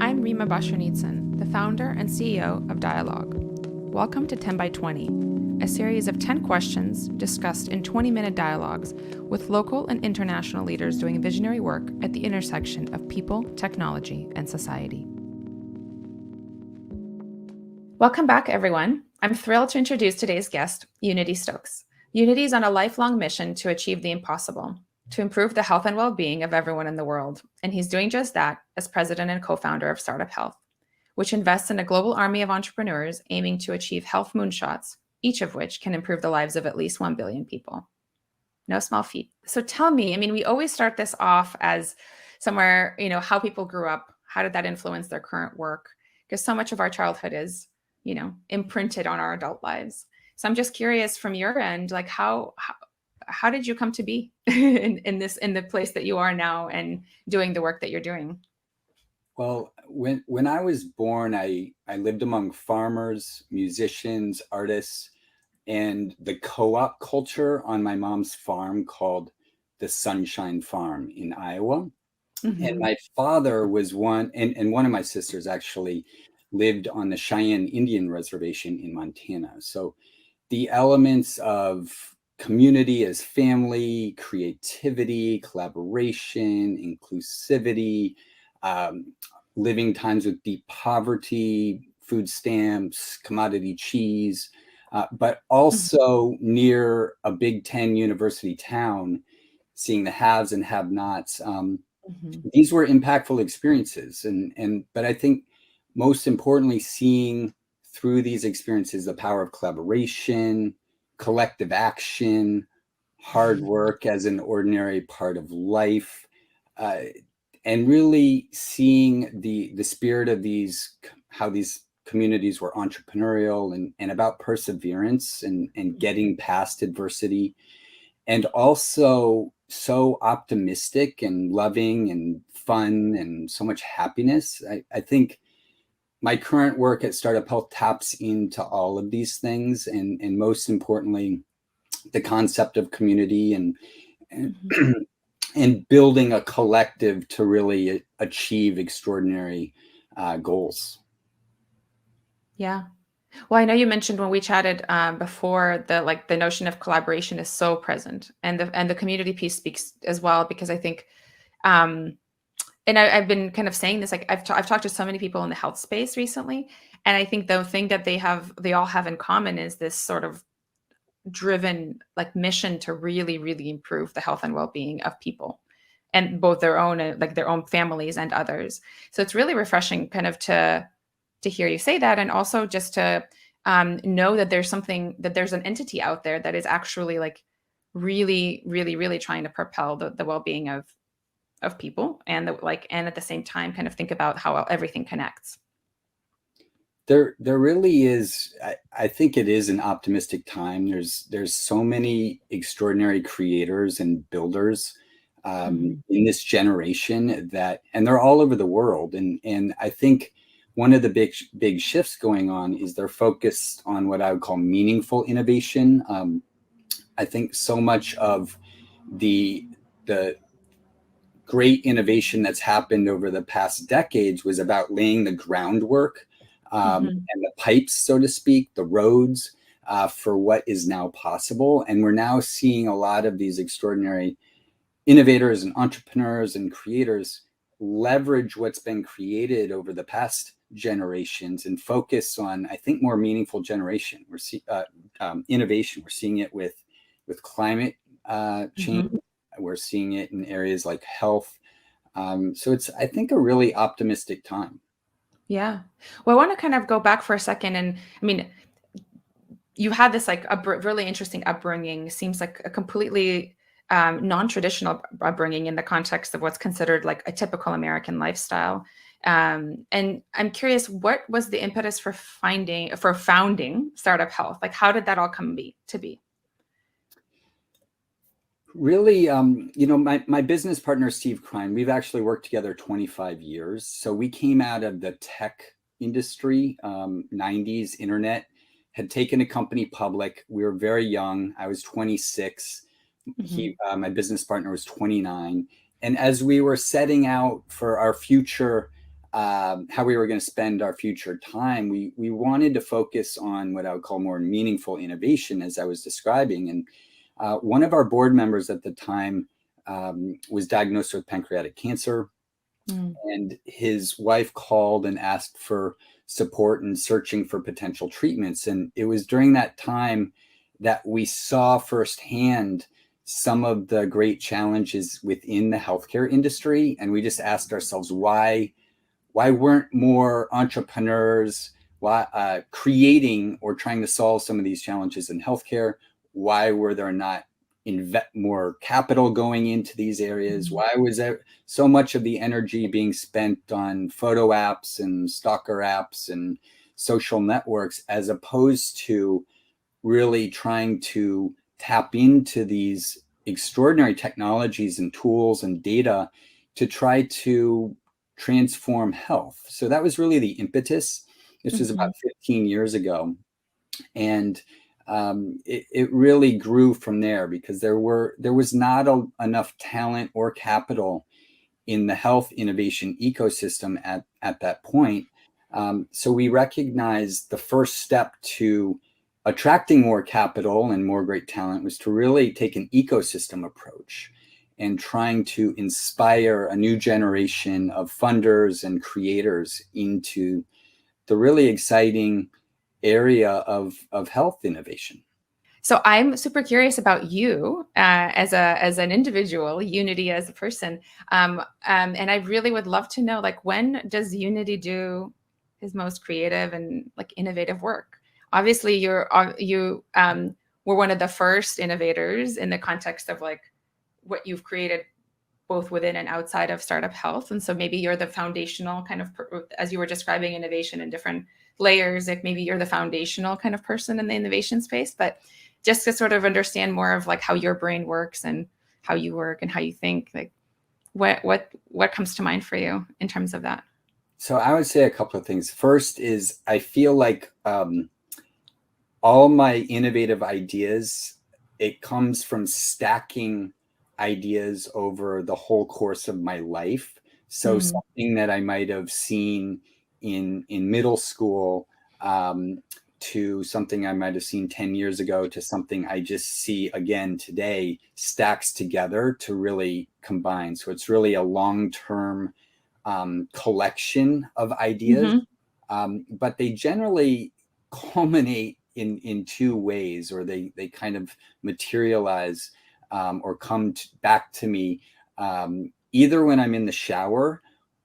I'm Rimma Boshernitsan, the founder and CEO of Dialogue. Welcome to 10 by 20, a series of 10 questions discussed in 20-minute dialogues with local and international leaders doing visionary work at the intersection of people, technology, and society. Welcome back, everyone. I'm thrilled to introduce today's guest, Unity Stoakes. Unity is on a lifelong mission to achieve the impossible, to improve the health and well-being of everyone in the world. And he's doing just that as president and co-founder of Startup Health, which invests in a global army of entrepreneurs aiming to achieve health moonshots, each of which can improve the lives of at least 1 billion people. No small feat. So tell me, we always start this off as somewhere, how people grew up, how did that influence their current work? Because so much of our childhood is, imprinted on our adult lives. So I'm just curious from your end, like how did you come to be in the place that you are now and doing the work that you're doing? Well, when I was born, I lived among farmers, musicians, artists, and the co-op culture on my mom's farm called the Sunshine Farm in Iowa. Mm-hmm. And my father was one, and one of my sisters actually lived on the Cheyenne Indian Reservation in Montana. So the elements of community as family, creativity, collaboration, inclusivity, living times with deep poverty, food stamps, commodity cheese, but also near a Big Ten university town, seeing the haves and have-nots. These were impactful experiences, but I think most importantly, seeing through these experiences the power of collaboration, collective action, hard work as an ordinary part of life, and really seeing the spirit of how these communities were entrepreneurial and about perseverance and getting past adversity, and also so optimistic and loving and fun and so much happiness. I think my current work at Startup Health taps into all of these things, and most importantly, the concept of community and building a collective to really achieve extraordinary goals. Yeah. Well, I know you mentioned when we chatted before the notion of collaboration is so present, and the community piece speaks as well, because I think, and I've been kind of saying this, like I've talked to so many people in the health space recently, and I think the thing that they all have in common is this sort of driven mission to really, really improve the health and well-being of people, and both their own families and others. So it's really refreshing kind of to hear you say that, and also just to know that there's an entity out there that is actually really, really, really trying to propel the well-being of people, and and at the same time kind of think about how everything connects. There really is. I think it is an optimistic time. There's so many extraordinary creators and builders in this generation and they're all over the world. And I think one of the big shifts going on is they're focused on what I would call meaningful innovation. I think so much of the great innovation that's happened over the past decades was about laying the groundwork and the pipes, so to speak, the roads for what is now possible. And we're now seeing a lot of these extraordinary innovators and entrepreneurs and creators leverage what's been created over the past generations and focus on, I think, more meaningful innovation. We're seeing it with climate change. We're seeing it in areas like health. So it's, I think, a really optimistic time. Yeah. Well, I want to kind of go back for a second. And you had this really interesting upbringing, seems like a completely non-traditional upbringing in the context of what's considered like a typical American lifestyle. And I'm curious, what was the impetus for founding Startup Health? Like, how did that all come to be? Really, my business partner, Steve Krein, we've actually worked together 25 years. So we came out of the tech industry, 90s internet, had taken a company public. We were very young. I was 26. My business partner was 29. as we were setting out for our future, how we were going to spend our future time, we wanted to focus on what I would call more meaningful innovation, as I was describing. And one of our board members at the time was diagnosed with pancreatic cancer. And his wife called and asked for support and searching for potential treatments. And it was during that time that we saw firsthand some of the great challenges within the healthcare industry. And we just asked ourselves, why weren't more entrepreneurs creating or trying to solve some of these challenges in healthcare? Why were there not more capital going into these areas? Why was there so much of the energy being spent on photo apps and stalker apps and social networks, as opposed to really trying to tap into these extraordinary technologies and tools and data to try to transform health? So that was really the impetus. This was about 15 years ago. And it really grew from there, because there was not enough talent or capital in the health innovation ecosystem at that point. So we recognized the first step to attracting more capital and more great talent was to really take an ecosystem approach and trying to inspire a new generation of funders and creators into the really exciting area of health innovation. So I'm super curious about you as an individual, Unity as a person, and I really would love to know, like, when does Unity do his most creative and like innovative work? Obviously, you were one of the first innovators in the context of like what you've created both within and outside of startup health, and so maybe you're the foundational kind of, as you were describing innovation in different layers, like maybe you're the foundational kind of person in the innovation space. But just to sort of understand more of like how your brain works and how you work and how you think, like what comes to mind for you in terms of that? So I would say a couple of things. First is I feel like all my innovative ideas, it comes from stacking ideas over the whole course of my life. So something that I might have seen in middle school, to something I might have seen 10 years ago, to something I just see again today, stacks together to really combine. So it's really a long-term collection of ideas, but they generally culminate in two ways, or they kind of materialize or come back to me either when I'm in the shower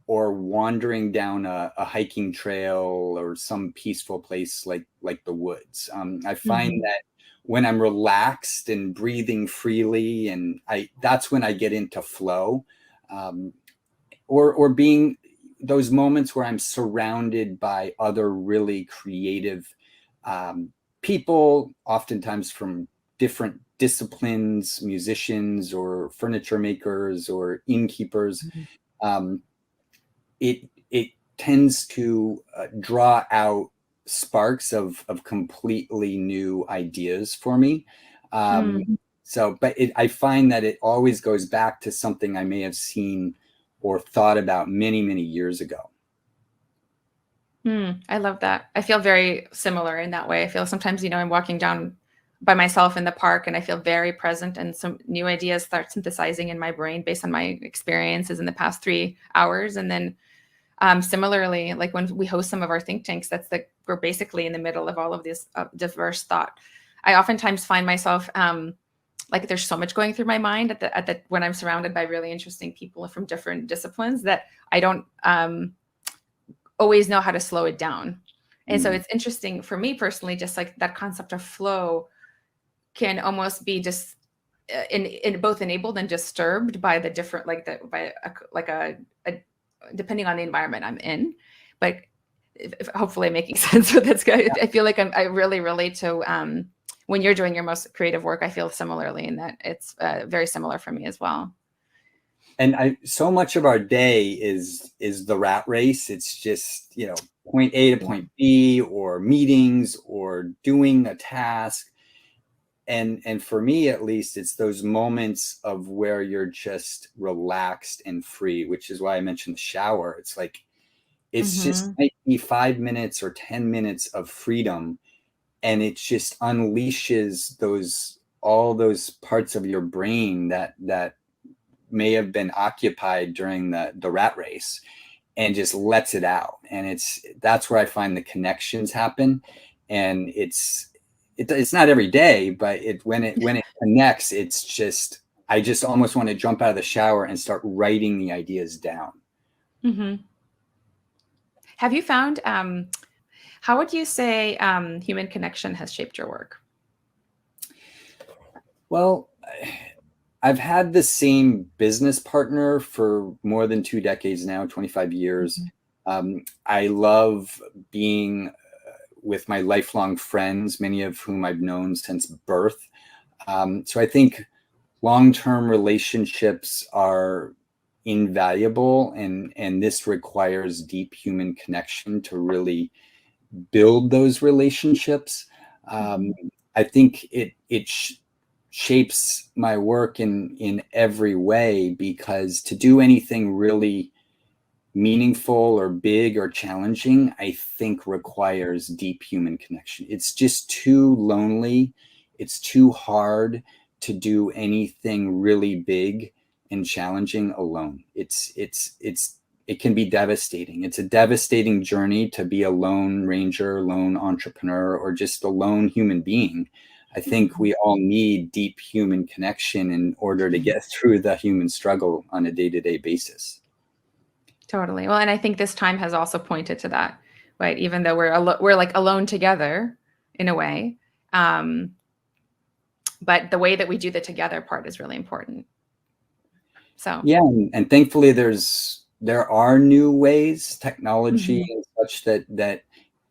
or wandering down a hiking trail or some peaceful place like the woods. I find that when I'm relaxed and breathing freely, and that's when I get into flow, or being those moments where I'm surrounded by other really creative people, oftentimes from different disciplines, musicians or furniture makers or innkeepers. It tends to draw out sparks of completely new ideas for me. So, but I find that it always goes back to something I may have seen or thought about many, many years ago. I love that. I feel very similar in that way. I feel sometimes, I'm walking down by myself in the park and I feel very present, and some new ideas start synthesizing in my brain based on my experiences in the past 3 hours. And then similarly, like when we host some of our think tanks, we're basically in the middle of all of this diverse thought. I oftentimes find myself like there's so much going through my mind when I'm surrounded by really interesting people from different disciplines that I don't always know how to slow it down. And so it's interesting for me personally, just like that concept of flow can almost be just in both enabled and disturbed by the different, depending on the environment I'm in. But hopefully making sense with this guy. I feel like I really relate to when you're doing your most creative work. I feel similarly in that it's very similar for me as well. And so much of our day is the rat race. It's just, point A to point B, or meetings, or doing a task. and for me at least, it's those moments of where you're just relaxed and free, which is why I mentioned the shower. It's like it's just Mm-hmm. might be 5 minutes or 10 minutes of freedom, and it just unleashes those all those parts of your brain that may have been occupied during the rat race, and just lets it out. And that's where I find the connections happen. And it's not every day, but when it connects, it's just I just almost want to jump out of the shower and start writing the ideas down. Mm-hmm. Have you found, how would you say human connection has shaped your work? Well, I've had the same business partner for more than 2 decades now, 25 years. Mhm. I love being with my lifelong friends, many of whom I've known since birth. So I think long-term relationships are invaluable, and this requires deep human connection to really build those relationships. Um, Mhm. I think it shapes my work in every way, because to do anything really meaningful or big or challenging, I think requires deep human connection. It's just too lonely. It's too hard to do anything really big and challenging alone. It can be devastating. It's a devastating journey to be a lone ranger, lone entrepreneur, or just a lone human being. I think Mhm. we all need deep human connection in order to get through the human struggle on a day-to-day basis. Totally. Well, and I think this time has also pointed to that, right? Even though we're like alone together in a way, um, but the way that we do the together part is really important. So, Yeah, and thankfully there are new ways, technology mhm. and such that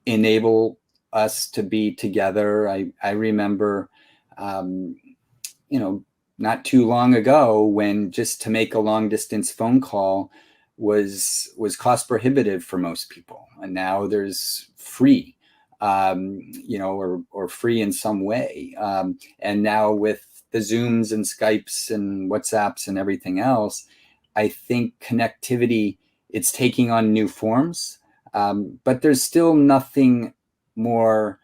enable us to be together. I remember, um, you know, not too long ago when just to make a long distance phone call was cost prohibitive for most people, and now there's free, or free in some way. And now with the Zooms and Skypes and WhatsApps and everything else, I think connectivity, it's taking on new forms, but there's still nothing more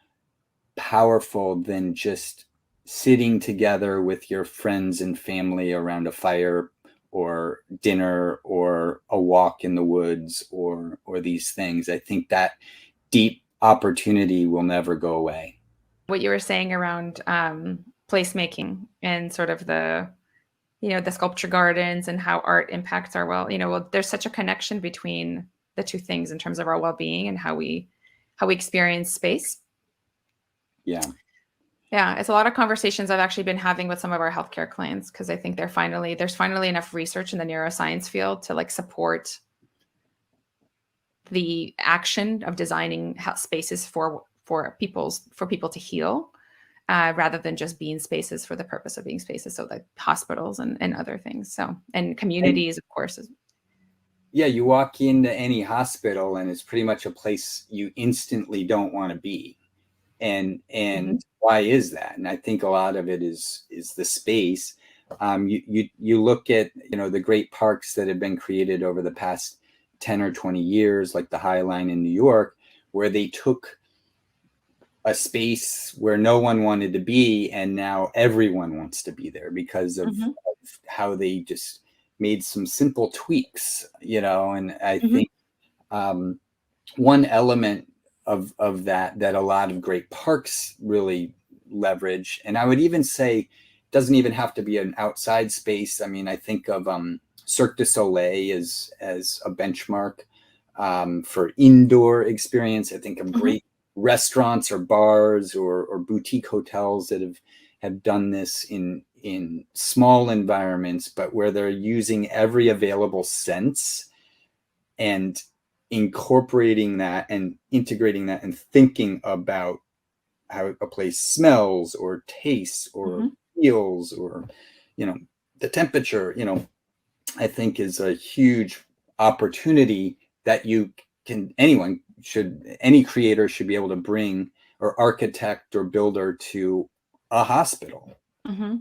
powerful than just sitting together with your friends and family around a fire or dinner or a walk in the woods or these things. I think that deep opportunity will never go away. What you were saying around placemaking and sort of the sculpture gardens and how art impacts our there's such a connection between the two things in terms of our well-being and how we experience space. Yeah. Yeah, it's a lot of conversations I've actually been having with some of our healthcare clients because I think there's finally enough research in the neuroscience field to like support the action of designing spaces for people to heal, rather than just being spaces for the purpose of being spaces. So like hospitals and other things. So and And communities, of course. yeah, you walk into any hospital and it's pretty much a place you instantly don't want to be. And Mhm. why is that? And I think a lot of it is the space. You look at the great parks that have been created over the past 10 or 20 years, like the High Line in New York, where they took a space where no one wanted to be, and now everyone wants to be there because of Mhm. how they just made some simple tweaks, and I Mhm. think um, one element of that a lot of great parks really leverage, and I would even say it doesn't even have to be an outside space. I mean, I think of Cirque du Soleil as a benchmark for indoor experience. I think of Mhm. great restaurants or bars or boutique hotels that have done this in small environments, but where they're using every available sense and incorporating that and integrating that and thinking about how a place smells or tastes or Mhm. feels or you know the temperature, I think is a huge opportunity that any creator should be able to bring, or architect or builder, to a hospital. Mm-hmm.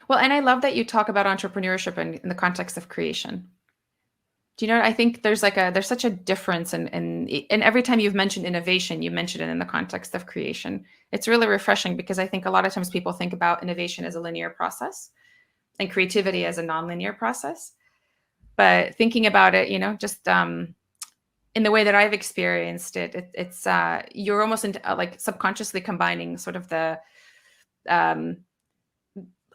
Well, and I love that you talk about entrepreneurship in the context of creation. Do you know what I think there's such a difference and every time you've mentioned innovation, you mentioned it in the context of creation. It's really refreshing because I think a lot of times people think about innovation as a linear process and creativity as a nonlinear process. But thinking about it, just in the way that I've experienced it's you're almost like subconsciously combining sort of the um,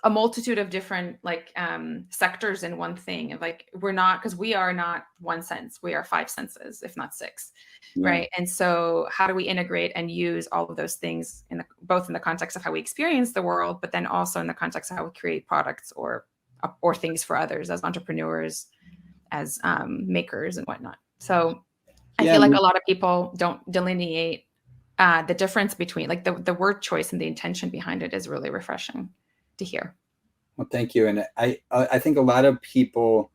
a multitude of different like sectors in one thing. And like because we are not one sense, we are five senses, if not six, Yeah. right? And so how do we integrate and use all of those things both in the context of how we experience the world, but then also in the context of how we create products or things for others as entrepreneurs, as makers and whatnot. So I Yeah. feel like a lot of people don't delineate the difference between like the word choice and the intention behind it is really refreshing to hear. Well, thank you. And I think a lot of people,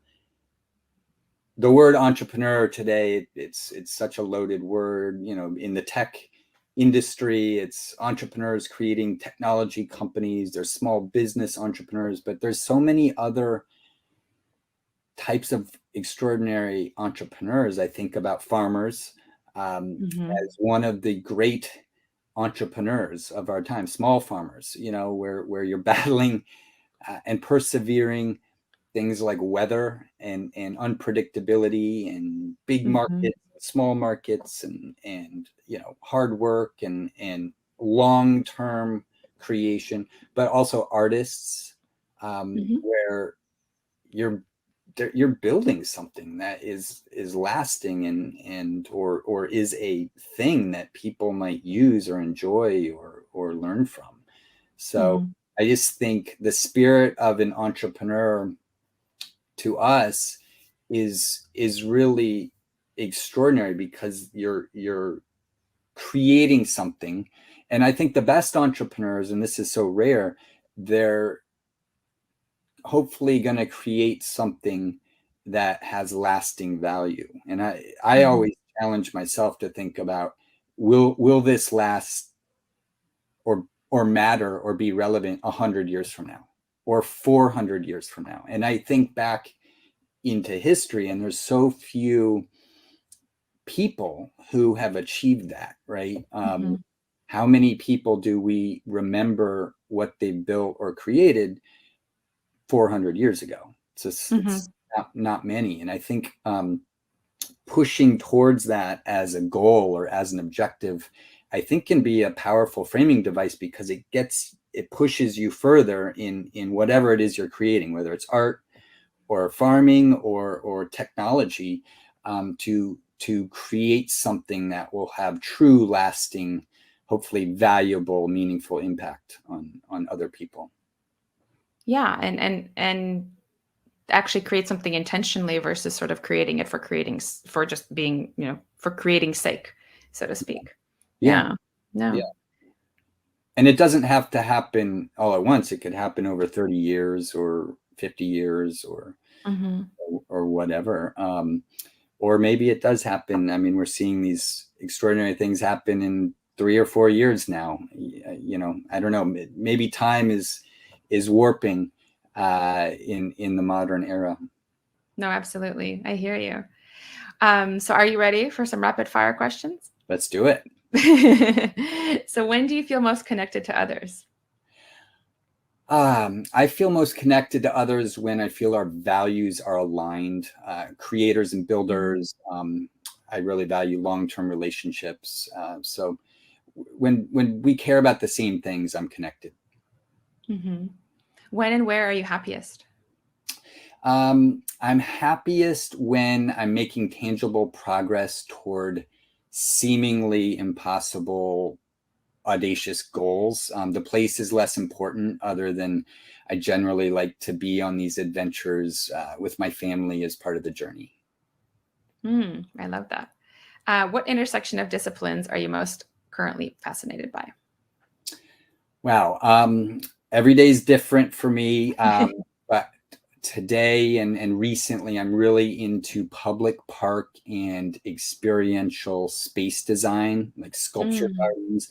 the word entrepreneur today, it's such a loaded word. In the tech industry, it's entrepreneurs creating technology companies. There's small business entrepreneurs, but there's so many other types of extraordinary entrepreneurs. I think about farmers as one of the great entrepreneurs of our time, small farmers, where you're battling and persevering things like weather and unpredictability and big Mm-hmm. markets, small markets, and hard work and long-term creation, but also artists, Mm-hmm. where you're building something that is lasting or is a thing that people might use or enjoy or learn from. So Mm-hmm. I just think the spirit of an entrepreneur to us is really extraordinary because you're creating something. And I think the best entrepreneurs, and this is so rare, they're hopefully going to create something that has lasting value. And I Mm-hmm. always challenge myself to think about, will this last or matter or be relevant 100 years from now or 400 years from now? And I think back into history, and there's so few people who have achieved that, right? Mm-hmm. How many people do we remember what they built or created 400 years ago? It's not many. And I think pushing towards that as a goal or as an objective, I think can be a powerful framing device because it pushes you further in whatever it is you're creating, whether it's art or farming or technology, to create something that will have true, lasting, hopefully valuable, meaningful impact on other people. Yeah, and actually create something intentionally versus sort of creating it for just being, for creating sake, so to speak. Yeah. Yeah. No. Yeah. And it doesn't have to happen all at once. It could happen over 30 years or 50 years Mm-hmm. or whatever. Or maybe it does happen. I mean, we're seeing these extraordinary things happen in 3 or 4 years now. I don't know. Maybe time is warping in the modern era. No, absolutely. I hear you. So are you ready for some rapid fire questions? Let's do it. So when do you feel most connected to others? I feel most connected to others when I feel our values are aligned. Creators and builders. I really value long-term relationships. So when we care about the same things, I'm connected. Mm-hmm. When and where are you happiest? I'm happiest when I'm making tangible progress toward seemingly impossible, audacious goals. The place is less important, other than I generally like to be on these adventures with my family as part of the journey. I love that. What intersection of disciplines are you most currently fascinated by? Wow. Every day is different for me. But today and recently, I'm really into public park and experiential space design, like sculpture Mm. gardens,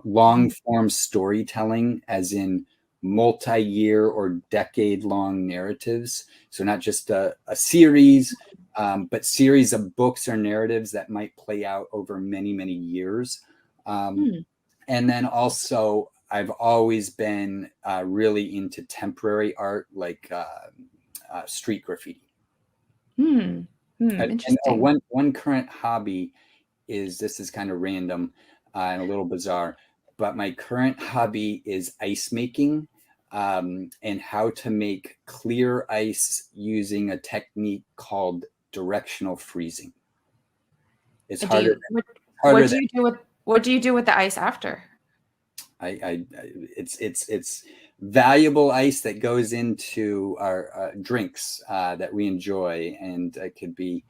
long form storytelling, as in multi-year or decade-long narratives. So not just a series, but series of books or narratives that might play out over many, many years. Mm. And then also, I've always been really into temporary art, like street graffiti. Mm. Mm. And Interesting. one current hobby is, this is kind of random and a little bizarre, but my current hobby is ice making, and how to make clear ice using a technique called directional freezing. It's Do harder you harder what do than you do with what do you do with the ice after? it's valuable ice that goes into our drinks that we enjoy, and it could be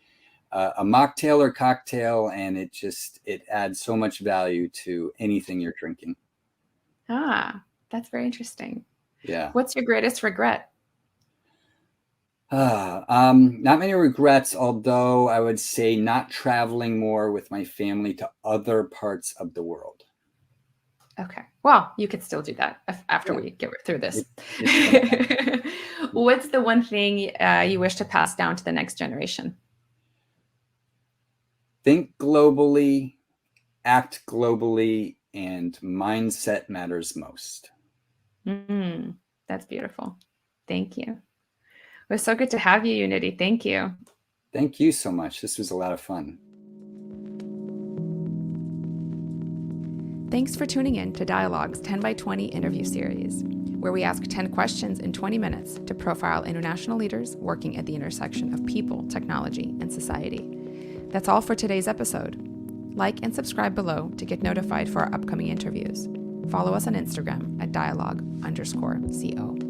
a mocktail or cocktail, and it adds so much value to anything you're drinking. Ah, that's very interesting. Yeah. What's your greatest regret? Not many regrets, although I would say not traveling more with my family to other parts of the world. Okay. Well, you could still do that after Yeah, we get through this. it's been What's the one thing you wish to pass down to the next generation? think globally, act globally, and mindset matters most. Mm, that's beautiful. Thank you. It was so good to have you, Unity. Thank you. Thank you so much. This was a lot of fun. Thanks for tuning in to Dialogue's 10 by 20 interview series, where we ask 10 questions in 20 minutes to profile international leaders working at the intersection of people, technology, and society. That's all for today's episode. Like and subscribe below to get notified for our upcoming interviews. Follow us on Instagram at dialogue_co.